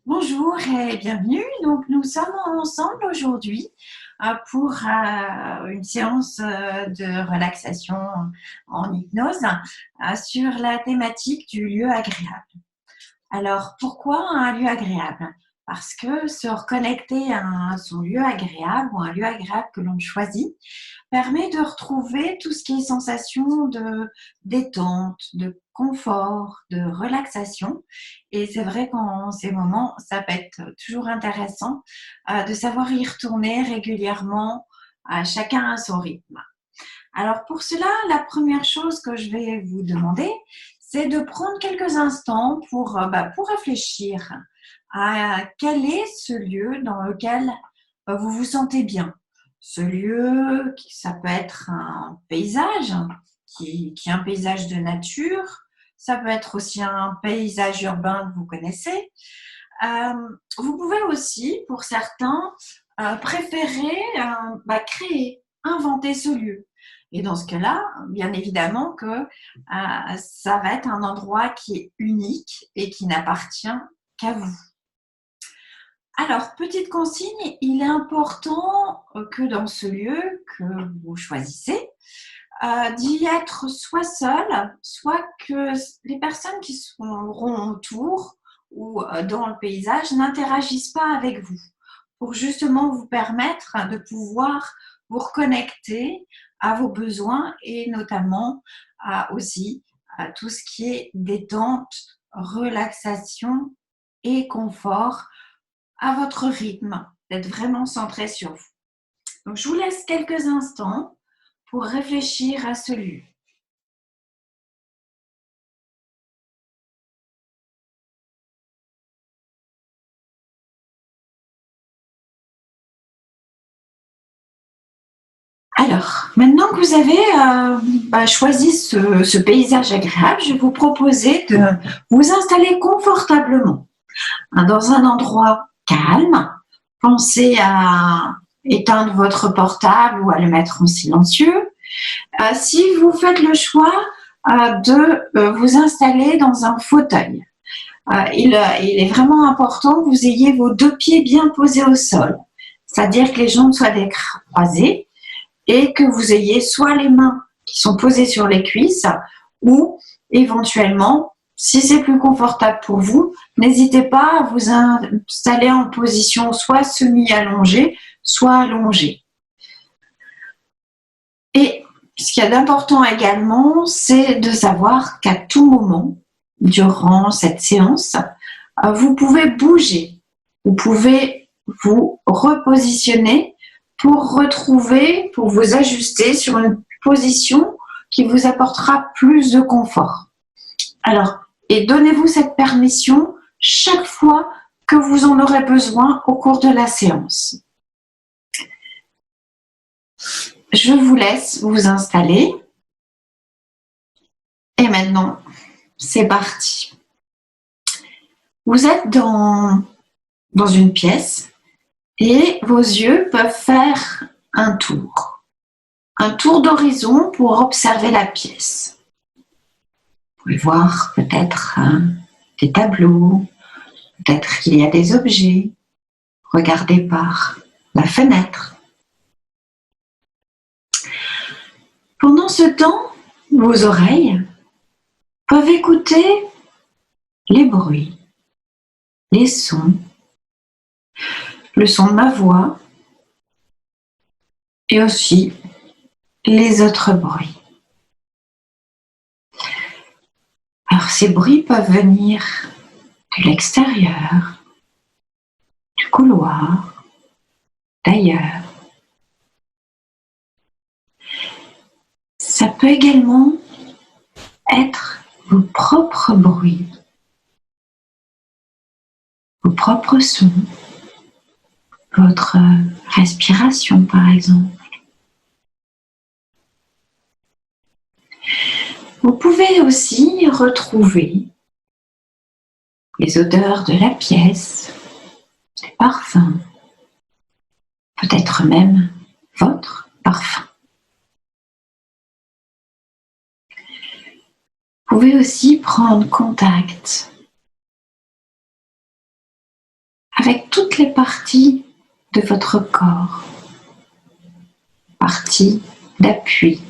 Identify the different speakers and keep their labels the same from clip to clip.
Speaker 1: Bonjour et bienvenue. Donc, nous sommes ensemble aujourd'hui pour une séance de relaxation en hypnose sur la thématique du lieu agréable. Alors, pourquoi un lieu agréable? Parce que se reconnecter à son lieu agréable ou un lieu agréable que l'on choisit permet de retrouver tout ce qui est sensation de détente, de confort, de relaxation. Et c'est vrai qu'en ces moments, ça peut être toujours intéressant de savoir y retourner régulièrement, chacun à son rythme. Alors pour cela, la première chose que je vais vous demander, c'est de prendre quelques instants pour réfléchir à quel est ce lieu dans lequel vous vous sentez bien. Ce lieu, ça peut être un paysage, qui est un paysage de nature, ça peut être aussi un paysage urbain que vous connaissez. Euh, Vous pouvez aussi, pour certains, préférer créer, inventer ce lieu. Et dans ce cas-là, bien évidemment que ça va être un endroit qui est unique et qui n'appartient qu'à vous. Alors, petite consigne, il est important que dans ce lieu que vous choisissez, d'y être soit seul, soit que les personnes qui seront autour ou dans le paysage n'interagissent pas avec vous, pour justement vous permettre de pouvoir vous reconnecter à vos besoins et notamment aussi à tout ce qui est détente, relaxation et confort à votre rythme, d'être vraiment centré sur vous. Donc, je vous laisse quelques instants pour réfléchir à ce lieu. Alors, maintenant que vous avez choisi ce paysage agréable, je vais vous proposer de vous installer confortablement dans un endroit calme. Pensez à éteindre votre portable ou à le mettre en silencieux. Si vous faites le choix de vous installer dans un fauteuil, il est vraiment important que vous ayez vos deux pieds bien posés au sol, c'est-à-dire que les jambes soient décroisées et que vous ayez soit les mains qui sont posées sur les cuisses ou éventuellement, si c'est plus confortable pour vous, n'hésitez pas à vous installer en position soit semi-allongée, soit allongée. Et ce qu'il y a d'important également, c'est de savoir qu'à tout moment, durant cette séance, vous pouvez bouger, vous pouvez vous repositionner pour retrouver, pour vous ajuster sur une position qui vous apportera plus de confort. Alors, et donnez-vous cette permission chaque fois que vous en aurez besoin au cours de la séance. Je vous laisse vous installer. Et maintenant, c'est parti. Vous êtes dans une pièce et vos yeux peuvent faire un tour d'horizon pour observer la pièce. Vous pouvez voir peut-être des tableaux, peut-être qu'il y a des objets. Regardez par la fenêtre. Pendant ce temps, vos oreilles peuvent écouter les bruits, les sons, le son de ma voix et aussi les autres bruits. Alors ces bruits peuvent venir de l'extérieur, du couloir, d'ailleurs. Ça peut également être vos propres bruits, vos propres sons, votre respiration par exemple. Vous pouvez aussi retrouver les odeurs de la pièce, les parfums, peut-être même votre parfum. Vous pouvez aussi prendre contact avec toutes les parties de votre corps, parties d'appui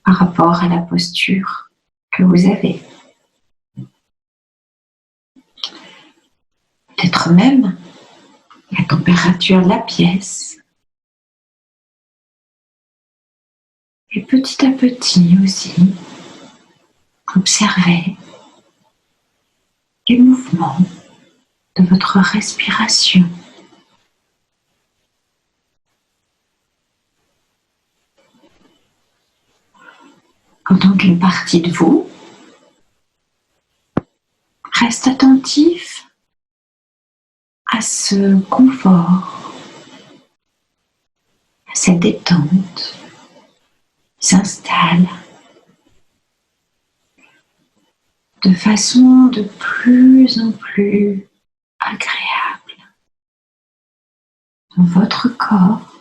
Speaker 1: par rapport à la posture que vous avez. Peut-être même la température de la pièce. Et petit à petit aussi, observez les mouvements de votre respiration. Pendant qu'une partie de vous reste attentif à ce confort, à cette détente qui s'installe de façon de plus en plus agréable dans votre corps.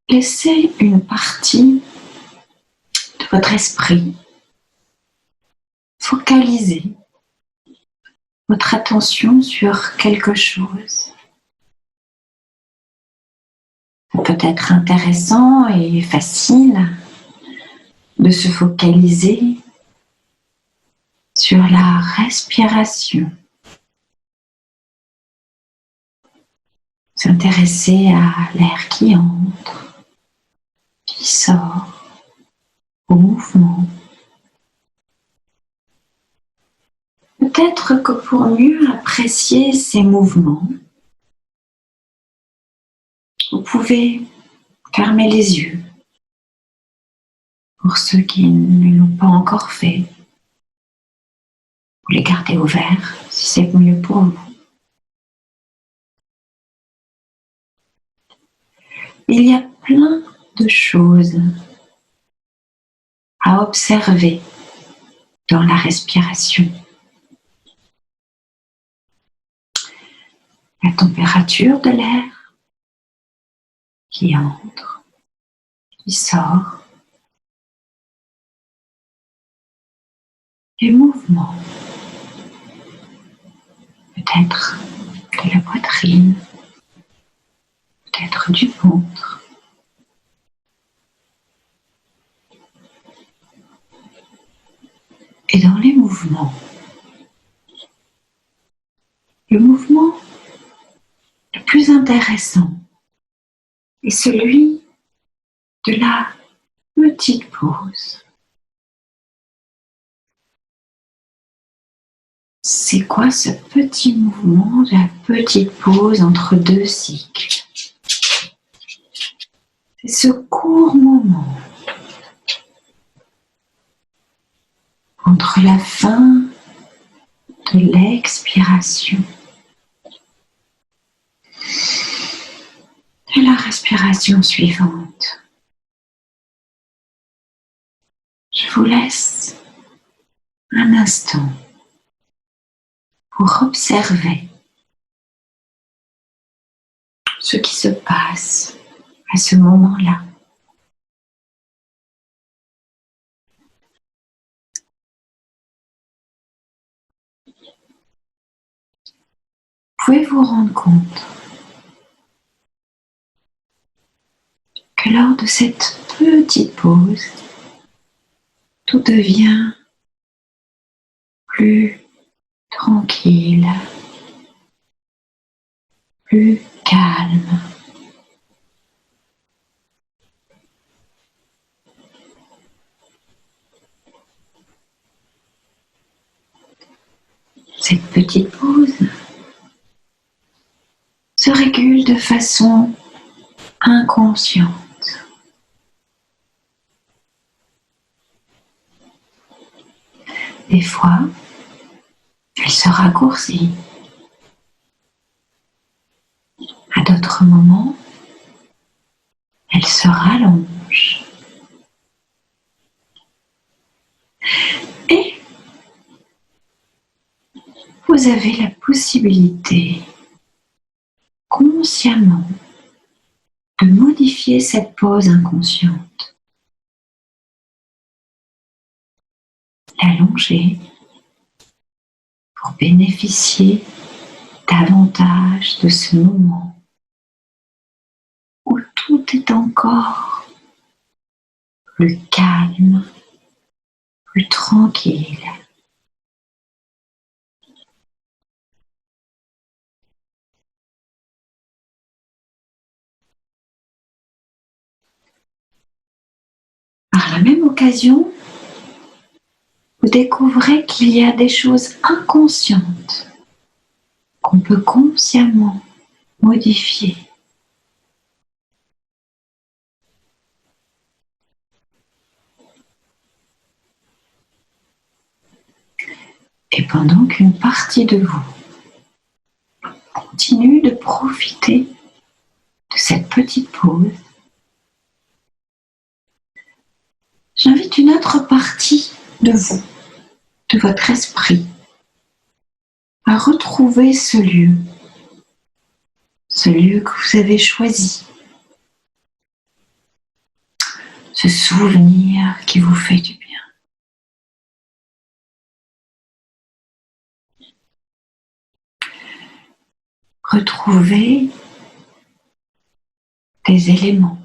Speaker 1: Laissez une partie de votre esprit focaliser votre attention sur quelque chose. Ça peut être intéressant et facile de se focaliser sur la respiration. S'intéresser à l'air qui entre, qui sort, au mouvement. Peut-être que pour mieux apprécier ces mouvements, vous pouvez fermer les yeux. Pour ceux qui ne l'ont pas encore fait, vous les gardez ouverts si c'est mieux pour vous. Il y a plein de choses à observer dans la respiration. La température de l'air qui entre, qui sort, les mouvements, peut-être de la poitrine, peut-être du ventre. Et dans les mouvements, le mouvement le plus intéressant est celui de la petite pause. C'est quoi ce petit mouvement de la petite pause entre deux cycles? C'est ce court moment entre la fin de l'expiration et la respiration suivante. Je vous laisse un instant pour observer ce qui se passe à ce moment-là. Vous pouvez vous rendre compte que lors de cette petite pause, tout devient plus tranquille, plus calme. Cette petite pause se régule de façon inconsciente. Des fois, elle se raccourcit. À d'autres moments, elle se rallonge. Et vous avez la possibilité consciemment de modifier cette pause inconsciente, l'allonger pour bénéficier davantage de ce moment où tout est encore plus calme, plus tranquille. Par la même occasion, vous découvrez qu'il y a des choses inconscientes qu'on peut consciemment modifier. Et pendant qu'une partie de vous continue de profiter de cette petite pause, j'invite une autre partie de vous, de votre esprit, à retrouver ce lieu que vous avez choisi, ce souvenir qui vous fait du bien. Retrouvez des éléments.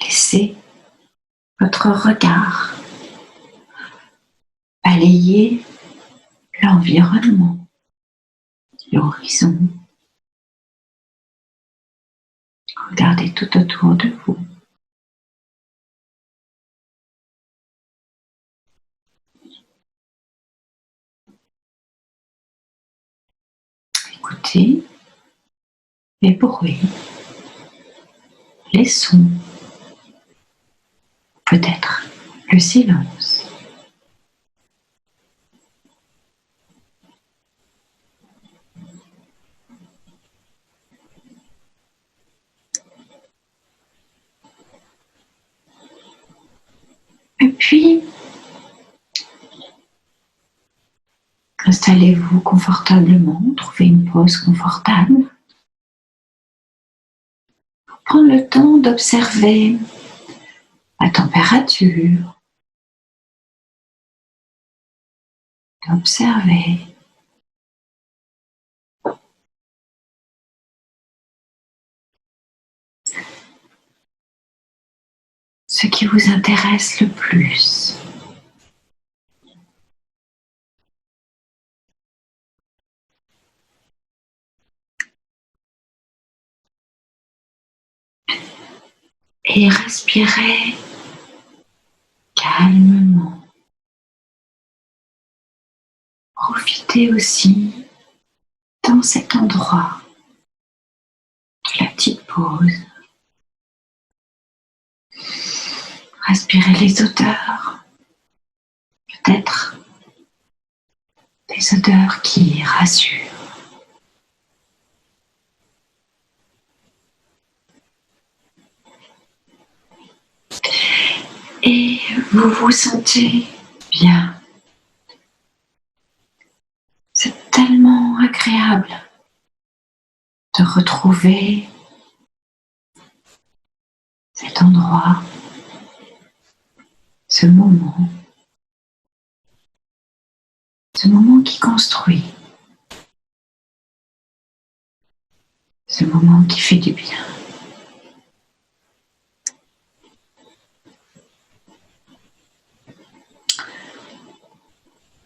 Speaker 1: Laissez votre regard balayer l'environnement, l'horizon. Regardez tout autour de vous. Écoutez les bruits, les sons, peut-être le silence. Et puis, installez-vous confortablement, trouvez une pose confortable. Prendre le temps d'observer la température, d'observer ce qui vous intéresse le plus. Et respirez calmement. Profitez aussi dans cet endroit de la petite pause. Respirez les odeurs, peut-être des odeurs qui rassurent. Et vous vous sentez bien. C'est tellement agréable de retrouver cet endroit, ce moment qui construit, ce moment qui fait du bien.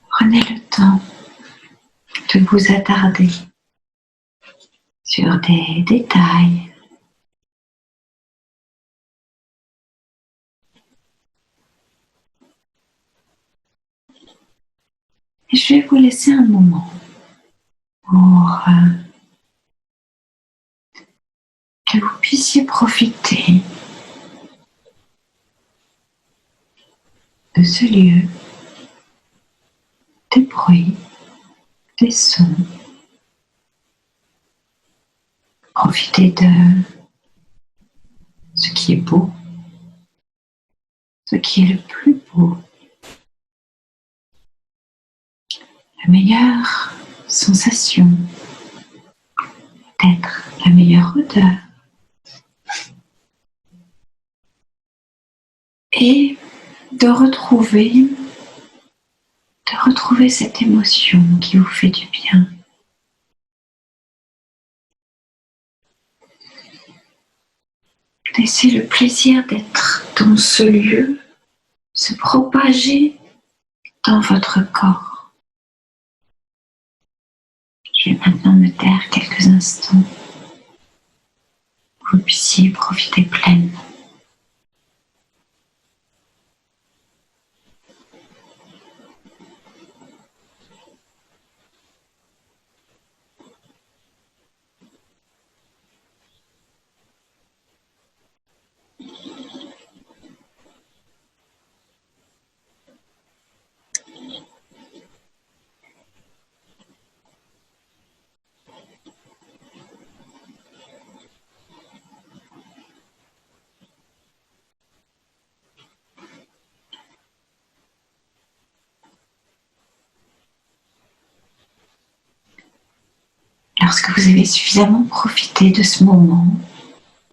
Speaker 1: Prenez le temps de vous attarder sur des détails. Et je vais vous laisser un moment pour que vous puissiez profiter de ce lieu, des bruits, des sons. Profitez de ce qui est beau, ce qui est le plus beau. La meilleure sensation, peut-être la meilleure odeur. Et de retrouver de retrouver cette émotion qui vous fait du bien. Laissez le plaisir d'être dans ce lieu se propager dans votre corps. Je vais maintenant me taire quelques instants pour que vous puissiez profiter pleinement. Lorsque vous avez suffisamment profité de ce moment,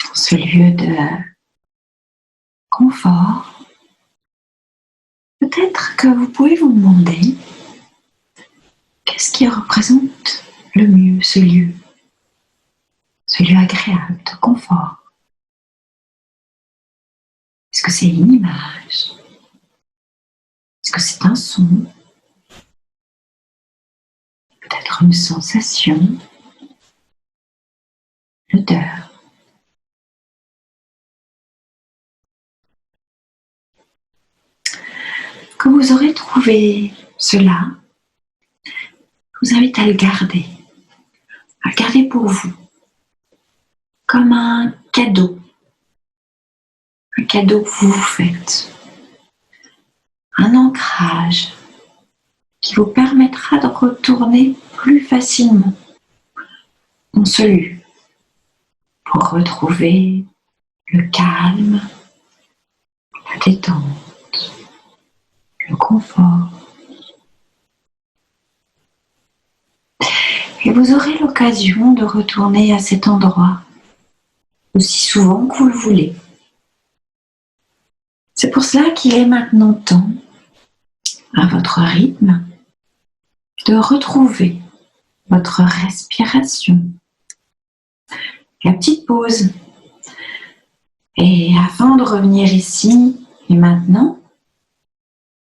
Speaker 1: dans ce lieu de confort, peut-être que vous pouvez vous demander qu'est-ce qui représente le mieux ce lieu agréable de confort. Est-ce que c'est une image? Est-ce que c'est un son? Peut-être une sensation? L'odeur? Quand vous aurez trouvé cela, je vous invite à le garder pour vous, comme un cadeau que vous vous faites, un ancrage qui vous permettra de retourner plus facilement dans ce lieu pour retrouver le calme, la détente, le confort. Et vous aurez l'occasion de retourner à cet endroit aussi souvent que vous le voulez. C'est pour cela qu'il est maintenant temps, à votre rythme, de retrouver votre respiration. La petite pause. Et afin de revenir ici et maintenant,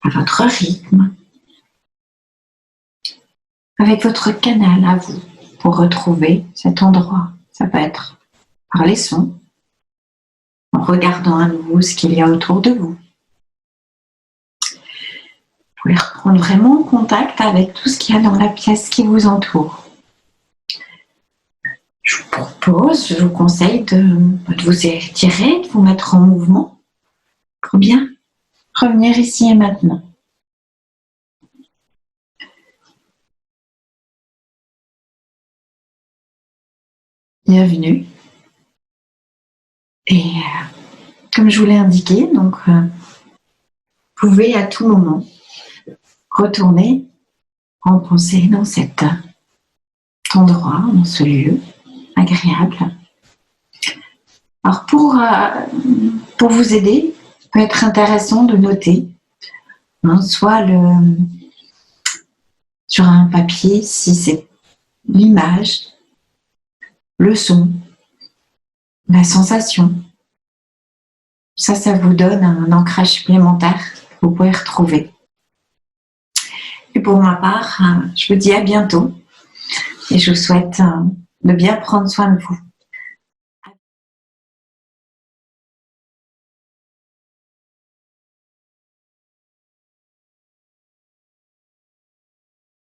Speaker 1: à votre rythme, avec votre canal à vous, pour retrouver cet endroit. Ça peut être par les sons, en regardant à nouveau ce qu'il y a autour de vous. Vous pouvez reprendre vraiment contact avec tout ce qu'il y a dans la pièce qui vous entoure. Je vous conseille de vous étirer, de vous mettre en mouvement pour bien revenir ici et maintenant. Bienvenue. Et comme je vous l'ai indiqué, donc vous pouvez à tout moment retourner en pensée dans cet endroit, dans ce lieu agréable. Alors pour vous aider, il peut être intéressant de noter, soit sur un papier, si c'est l'image, le son, la sensation. Ça vous donne un ancrage supplémentaire que vous pouvez retrouver. Et pour ma part, je vous dis à bientôt et je vous souhaite de bien prendre soin de vous.